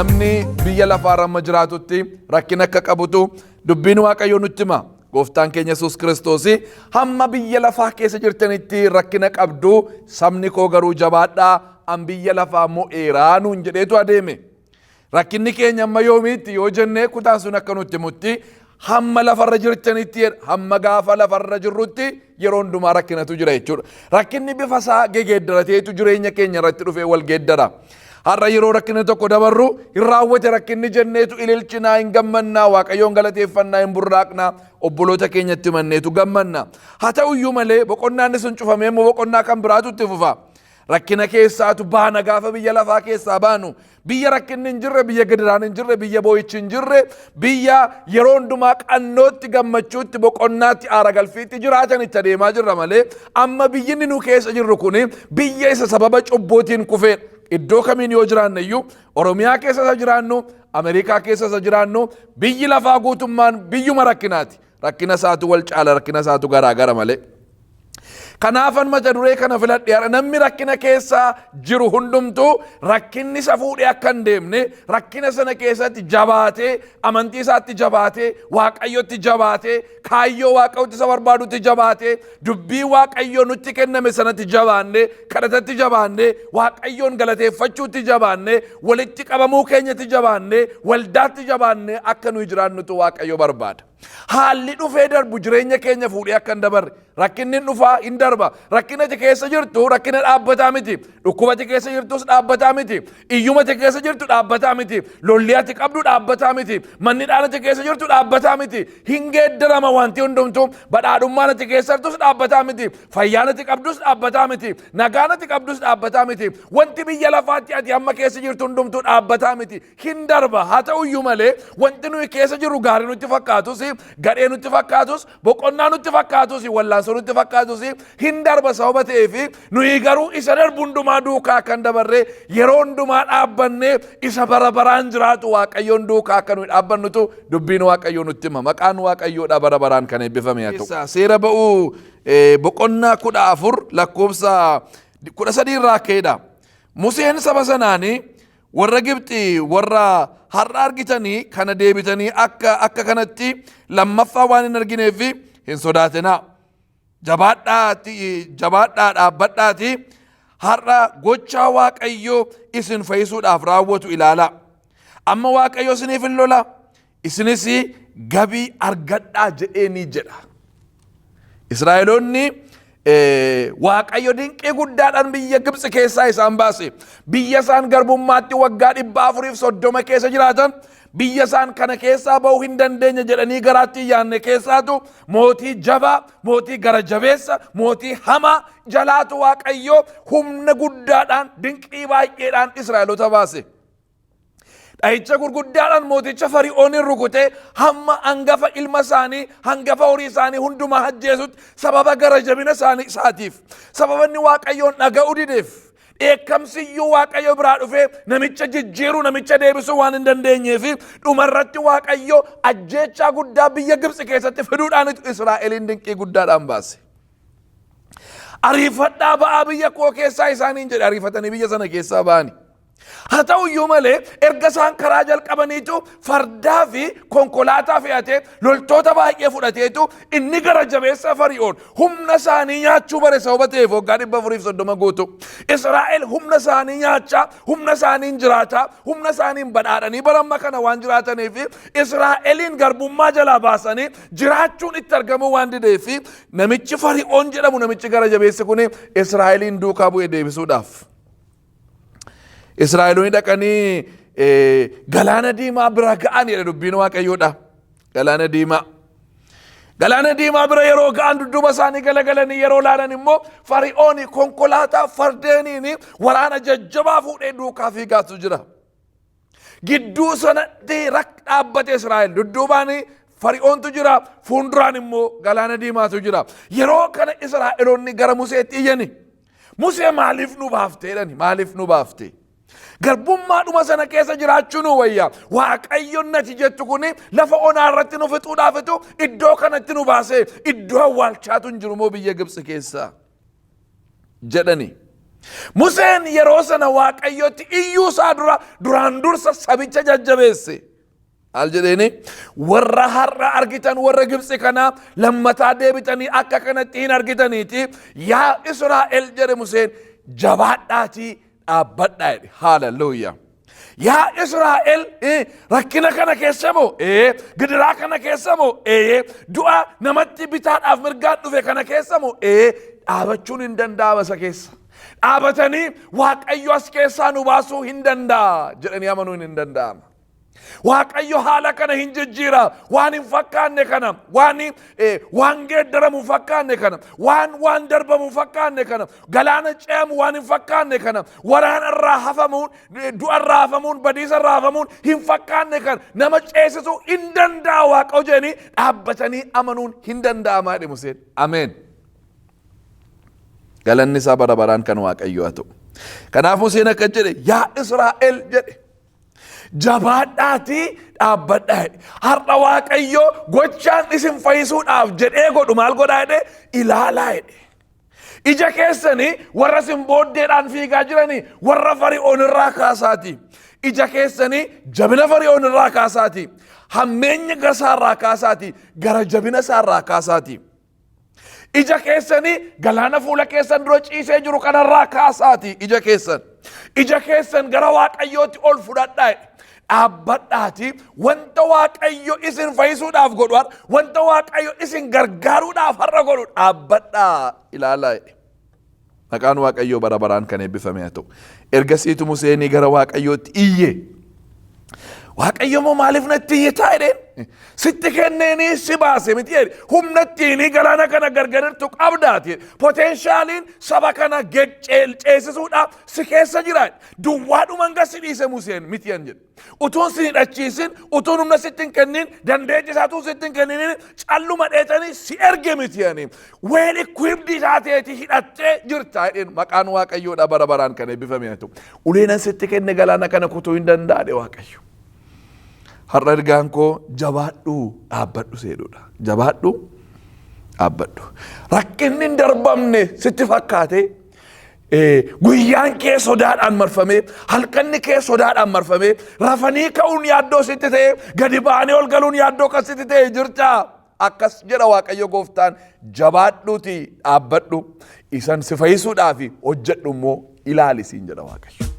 namni biyya lafaarra amma jiraatutti rakkina akka qabutu dubbiin Waaqayyoo nutti hima. Gooftaan keenya Yesuus Kiristoos hamma biyya lafaa keessa jirtanitti rakkina qabdu, sabni koo garuu jabaadhaa, an biyya lafaa mo'eeraa nuun jedheetu adeeme. Rakkinni keenya amma yoomiitti yoo jennee kutaan sun akka nutti himutti hamma lafarra jirtanitti, hamma gaafa lafarra jirrutti yeroo hundumaa rakkinatu jira jechuudha. Rakkinni bifa isaa geeddarateetu jireenya keenya irratti dhufee wal geeddara. Har'a yeroo rakkinni tokko dabarru hin raawwate rakkinni jenneetu ililchinaa, hin gammannaa, Waaqayyoon galateeffannaa, hin burraaqnaa, obboloota keenyatti himanneetu gammanna. Haa ta'uyyuu malee boqonnaan sun cufamee immoo boqonnaa kan biraatu itti fufa. Rakkina keessaatu baana gaafa biyya lafaa keessaa baanu. Biyya rakkinni hin jirre, biyya gadiraan hin jirre, biyya boo'ichi hin jirre, biyya yeroo hundumaa qannootti, gammachuutti, boqonnaatti, aara galfiitti jiraatan itti adeemaa jirra malee amma biyyi nu keessa jirru kun biyya isa sababa cubbuutiin kufeedha. Iddoo kamiin yoo jiraanne iyyuu Oromiyaa keessa isa jiraannu, Ameerikaa keessa isa jiraannu, biyyi lafaa guutummaan biyyuma rakkinaati. Rakkina isaatu wal caala, rakkina isaatu garaagara malee. Kanaafan mata duree kana filadhe, namni rakkina keessa jiru hundumtuu rakkinni isa fuudhee akka hin deemne, rakkina sana keessatti jabaatee, amantii isaatti jabaatee, Waaqayyotti jabaatee, kaayyoo Waaqayyotti isa barbaadutti jabaatee, dubbii Waaqayyoo nutti kenname sanatti jabaannee, kadhatatti jabaannee, Waaqayyoon galateeffachuutti jabaannee, walitti qabamuu keenyatti jabaannee, waldaatti jabaannee akka nuyi jiraannutu Waaqayyo barbaada. Haalli dhufee darbu jireenya keenya fuudhee akka hin dabarre, rakkinni dhufaa hin darba. Rakkinati keessa jirtu rakkina dhaabbataa miti. Dhukkubati keessa jirtus dhaabbataa miti. Iyyumati keessa jirtu dhaabbataa miti. Lolliyaati qabdu dhaabbataa miti. Manni dhaanati keessa jirtu dhaabbataa miti. Hin geeddarama wanti hundumtuu. Badhaadhummaanati keessa jirtus dhaabbataa miti. Fayyaanati qabdus dhaabbataa miti. Nagaanati qabdus dhaabbataa miti. Wanti biyya lafaatti ati amma keessa jirtu hundumtuu dhaabbataa miti. Hin darba. Haa ta'uyyuu malee wanti nuyi keessa jirru gaarii nutti fakkaatus, gadhee nutti fakkaatus, boqonnaa nutti fakkaatus, wallaansoo nutti fakkaatus hin darba sababa ta'eefi nuyi garuu isa darbu hundumaa duukaa kan dabarree yeroo hundumaa dhaabbannee isa bara baraan jiraatu Waaqayyoon duukaa akka nuyi dhaabbannutu dubbiin Waaqayyoo nutti hima. Maqaan Waaqayyoodha bara baraan kan eebbifame haa ta'u. Seera ba'uu boqonnaa 14 lakkoofsa 13 irraa ka'eedha. Museen saba sanaanii warra Gibxi warra har'a argitanii kana deebitanii akka kanatti lammaffaa waan hin argineef hin sodaatinaa. Jabaadhaa dhaabbadhaati har'a gochaa Waaqayyoo isin fayyisuudhaaf raawwatu ilaalaa. Amma Waaqayyo isiniif hin lola, isinis gabii argadhaa jedheenii jedha. Israa'eloonni Waaqayyo dinqii guddaadhaan biyya Gibxi keessaa isaan baase. Biyya isaan garbummaatti waggaa 430 keessa jiraatan, biyya isaan kana keessaa ba'uu hin dandeenye jedhanii garaatti yaanne keessaatu mootii jabaa, mootii gara jabeessa, mootii hamaa jalaatu Waaqayyo humna guddaadhaan, dinqii baay'eedhaan Israa'eloota baase. Dhahicha gurguddaadhaan mooticha Fari'oonin rukutee hamma hangafa ilma isaanii, hangafa horii isaanii hundumaa ajjeesutti sababa gara jabina isaatiif, sababa inni Waaqayyoon dhaga'uu dideef, dheekkamsiyyuu Waaqayyo biraa dhufee namicha jijjiiruu, namicha deebisuu waan hin dandeenyeef dhumarratti Waaqayyo ajjeechaa guddaa biyya Gibxi keessatti fiduudhaan Israa'elin dinqii guddaadhaan baase. Ariifadhaa ba'aa biyya koo keessaa isaaniin jedhe, ariifatanii biyya sana keessaa ba'ani. Haa ta'uyyuu malee erga isaan karaa jalqabaniitu fardaa fi konkolaataa fe'atee loltoota baay'ee fudhateetu inni gara jabeessa Fari'oon humna isaanii nyaachuu bare sababa ta'eef waggaa 430 guutu. Israa'el humna isaanii nyaachaa, humna isaanii jiraataa, humna isaanii badhaadhanii baramma kana waan jiraataniif Israa'elin garbummaa jalaa baasanii jiraachuun itti argamu waan dideef namichi Fari'oon jedhamu, namichi gara jabeessi kun Israa'elin duukaa bu'ee deebisuudhaaf. Israa'eloonni dhaqanii galaana diimaa bira ga'an jedha dubbiin Waaqayyoodha. Galaana diimaa. Galaana diimaa bira yeroo ga'an dudduuba isaanii galagalanii yeroo laalan immoo Fari'oon konkolaataa fardeeniin waraana jajjabaa fuudhee duukaa fiigaatu jira. Gidduu sanatti dhaabbate Israa'el dudduubaan Fari'oontu jira, fuulduraan immoo galaana diimaatu jira. Yeroo kana Israa'eloonni gara Museetti iyyani. Musee maaliif nu baafte jedhani? Maaliif nu baafte? Garbummaadhuma sana keessa jiraachuu nu wayya. Waaqayyoon nati jettu kun lafa onaa irratti nu fixuudhaafitu iddoo kanatti nu baase, iddoo awwaalchaatu hin jiru moo biyya Gibxi keessa jedhani. Museen yeroo sana Waaqayyotti iyyuu isaa duraan dursa sabicha jajjabeesse. Maal jedheeni warra har'a argitan warra Gibxi kana lammataa deebitanii akka kanatti hin argitaniiti yaa Israa'el jedhe Museen jabaadhaatii dhaabbadhaa jedhe. Haaleluyyaa. Yaa Israa'el rakkina kana keessa moo gidiraa kana keessa moo du'a namatti bitaadhaaf mirgaan dhufe kana keessa moo dhaabachuun hin danda'ama isa keessa. Dhaabatanii Waaqayyo as keessaa nu baasuu hin danda'a jedhanii amanuun hin danda'ama. Waaqayyo haala kana hin jijjiira waan hin fakkaanne kana waan geeddaramu fakkaanne kana waan darbamu fakkaanne kana galaana ce'amu waan hin fakkaanne kana waraana irraa hafamuun du'a irraa hafamuun badiisa irraa hafamuun hin fakkaanne kana nama ceesisuu hin danda'a Waaqayyo jedhanii dhaabbatanii amanuun hin danda'amaa jedhe Museen. Ameen. Galanni isaa bara baraan kan Waaqayyo haa ta'u. Kanaaf Museen akka jedhe yaa Israa'el jedhe jabaadhaatii dhaabbadhaa jedhe. Har'a Waaqayyo gochaan isin fayyisuudhaaf jedhee godhu maal godhaa jedhe ilaalaa jedhe. Ija keessanii warra isin booddeedhaan fiigaa jiranii warra Fari'oon irraa kaasaati. Ija keessanii jabina Fari'oon irraa kaasaati. Hammeenya gasaa irraa kaasaati. Gara jabina isaa irraa kaasaati. Ija keessanii galaana fuula keessan dura ciisee jiru kanarraa kaasaati. Ija keessan gara Waaqayyootti ol fudhadhaa jedhe. Dhaabbadhaati wanta Waaqayyo isin fayyisuudhaaf godhu wanta Waaqayyo isin gargaaruudhaaf har'a godhu dhaabbadhaa ilaalaa jedhe. Maqaan Waaqayyoo bara baraan kan eebbifame haa ta'u. Ergasiitu Museenii gara Waaqayyootti iyye. Waaqayyo moo maaliif natti iyyitaa jedheen? Sitti kenneenii si baase miti jedhe. Humnattiinii galaana kana gargarirtu qabdaati. Potenshaaliin saba kana ceesisuudhaaf si keessa jira. Duwwaadhuman gasi dhiise Museen miti jedhe. Utuun si hidhachiisin, utuun humna sitti hin kennin, dandeettii isaatuu sitti hin kennin, calluma dheetanii si erge miti jedhanii. Weel equipped taateeti hidhattee jirta jedheen. Maqaan Waaqayyoodha bara baraan kan eebbifame haa ta'u. Uleenan sitti kenne galaana kana kutuu hin danda'e Waaqayyo. Har'a ergaan koo jabaadhu dhaabbadhu seedudha. Jabaadhu dhaabbadhu. Rakkinni hin darbamne sitti fakkaate guyyaan kee sodaadhaan marfamee halkanni kee sodaadhaan marfamee rafanii ka'uun yaaddoo sitti ta'e gadi ba'anii ol galuun yaaddoo kan sitti ta'e jirta. Akkas jedha Waaqayyo Gooftaan jabaadhuuti dhaabbadhu isan si fayyisuudhaaf hojjedhu immoo ilaalisiin jedha Waaqayyo.